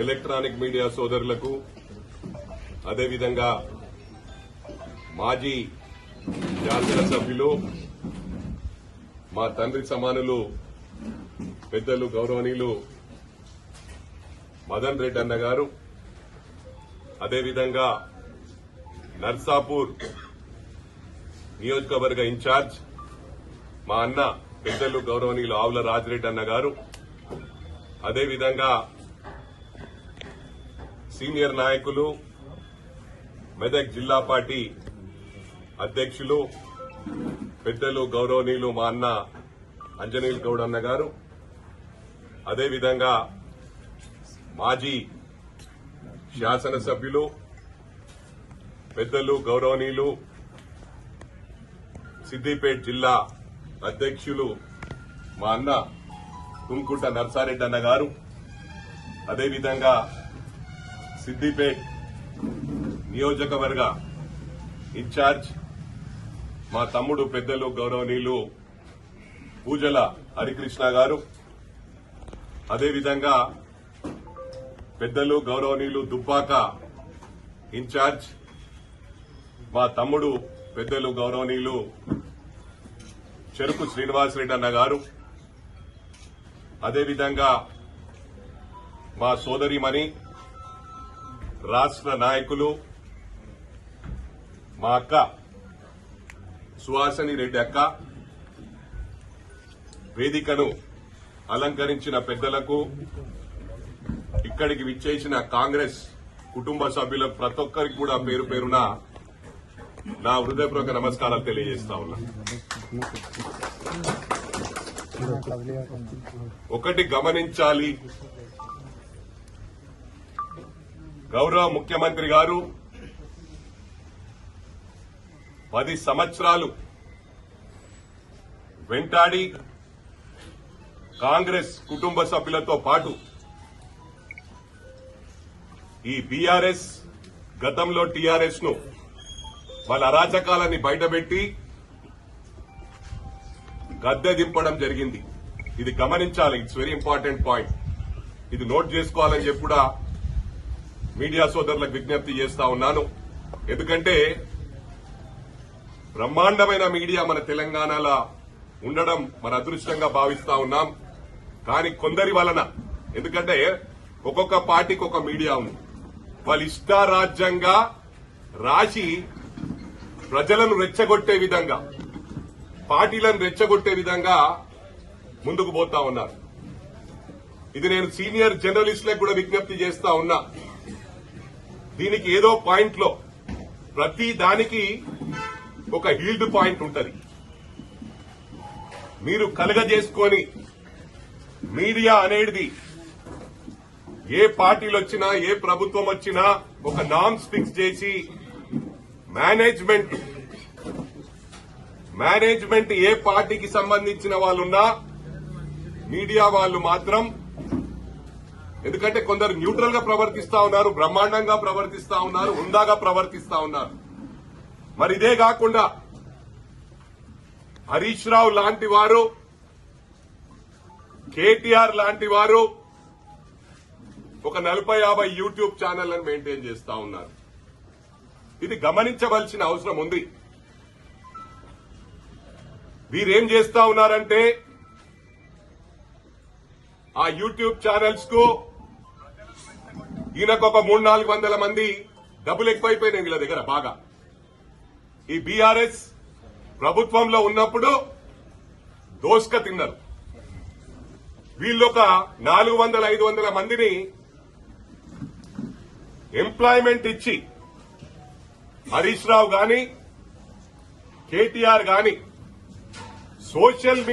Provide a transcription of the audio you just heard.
Electronic media సోదరులకు అదేవిధంగా మాజీ శాసనసభ్యులు మా తండ్రి సమానులు పెద్దలు గౌరవనీయులు మదన్ రెడ్డి అన్న గారు, అదేవిధంగా నర్సాపూర్ నియోజకవర్గ ఇన్ఛార్జ్ మా అన్న పెద్దలు గౌరవనీయులు ఆవుల రాజిరెడ్డి అన్న గారు, అదేవిధంగా సీనియర్ నాయకులు మెదక్ జిల్లా పార్టీ అధ్యక్షులు పెద్దలు గౌరవనీయులు మా అన్న అంజనీల్ గౌడ్ అన్న గారు, అదేవిధంగా మాజీ శాసనసభ్యులు పెద్దలు గౌరవనీయులు సిద్దిపేట జిల్లా అధ్యక్షులు మా అన్న తుంకుంట నర్సారెడ్డి అన్న గారు, అదేవిధంగా సిద్దిపేట నియోజకవర్గ ఇన్ఛార్జ్ మా తమ్ముడు పెద్దలు గౌరవనీయులు పూజల హరికృష్ణ గారు, అదేవిధంగా పెద్దలు గౌరవనీయులు దుబ్బాక ఇన్ఛార్జ్ మా తమ్ముడు పెద్దలు గౌరవనీయులు చెరుకు శ్రీనివాసరెడ్డి అన్న గారు, అదేవిధంగా మా సోదరిమణి రాష్ట్ర నాయకులు మా అక్క సుహాసిని రెడ్డి అక్క, వేదికను అలంకరించిన పెద్దలకు, ఇక్కడికి విచ్చేసిన కాంగ్రెస్ కుటుంబ సభ్యులకు ప్రతి ఒక్కరికి కూడా పేరు పేరున నా హృదయపూర్వక నమస్కారాలు తెలియజేస్తా ఉన్నా. ఒకటి గమనించాలి, గౌరవ ముఖ్యమంత్రి గారు 10 సంవత్సరాలు వెంటాడి కాంగ్రెస్ కుటుంబ సభ్యులతో పాటు ఈ బీఆర్ఎస్ గతంలో టీఆర్ఎస్ ను వాళ్ళ అరాచకాలని బయటపెట్టి గద్దె దింపడం జరిగింది. ఇది గమనించాలి. It's very important point. ఇది నోట్ చేసుకోవాలని చెప్పి కూడా మీడియా సోదరులకు విజ్ఞప్తి చేస్తా ఉన్నాను. ఎందుకంటే బ్రహ్మాండమైన మీడియా మన తెలంగాణలో ఉండడం మన అదృష్టంగా భావిస్తా ఉన్నాం. కానీ కొందరి వలన, ఎందుకంటే ఒక్కొక్క పార్టీకి ఒక మీడియా ఉంది, వాళ్ళు ఇష్టారాజ్యంగా రాసి ప్రజలను రెచ్చగొట్టే విధంగా, పార్టీలను రెచ్చగొట్టే విధంగా ముందుకు పోతా ఉన్నారు. ఇది నేను సీనియర్ జర్నలిస్టులకు కూడా విజ్ఞప్తి చేస్తా ఉన్నా. దీనికి ఏదో పాయింట్ లో ప్రతి దానికి ఒక హీల్డ్ పాయింట్ ఉంటది. మీరు కలగజేసుకొని మీడియా అనేది ఏ పార్టీలు వచ్చినా, ఏ ప్రభుత్వం వచ్చినా ఒక నామ్స్ ఫిక్స్ చేసి మేనేజ్మెంట్ ఏ పార్టీకి సంబంధించిన వాళ్ళున్నా మీడియా వాళ్ళు మాత్రం, ఎందుకంటే కొందరు న్యూట్రల్ గా ప్రవర్తిస్తా ఉన్నారు, బ్రహ్మాండంగా ప్రవర్తిస్తా ఉన్నారు, హుందాగా ప్రవర్తిస్తా ఉన్నారు. మరి ఇదే కాకుండా హరీష్ రావు లాంటి వారు, కేటీఆర్ లాంటి వారు ఒక 40-50 యూట్యూబ్ ఛానళ్లను మెయింటైన్ చేస్తా ఉన్నారు. ఇది గమనించవలసిన అవసరం ఉంది. వీరేం చేస్తా ఉన్నారంటే ఆ యూట్యూబ్ ఛానల్స్ కు ఈయనకు ఒక 300-400 మంది డబ్బులు ఎక్కువైపోయినాయి వీళ్ళ దగ్గర బాగా. ఈ బీఆర్ఎస్ ప్రభుత్వంలో ఉన్నప్పుడు దోస్క తిన్నారు. వీళ్ళొక 400-500 మందిని ఎంప్లాయ్మెంట్ ఇచ్చి హరీష్ రావు గాని, కేటీఆర్ గాని సోషల్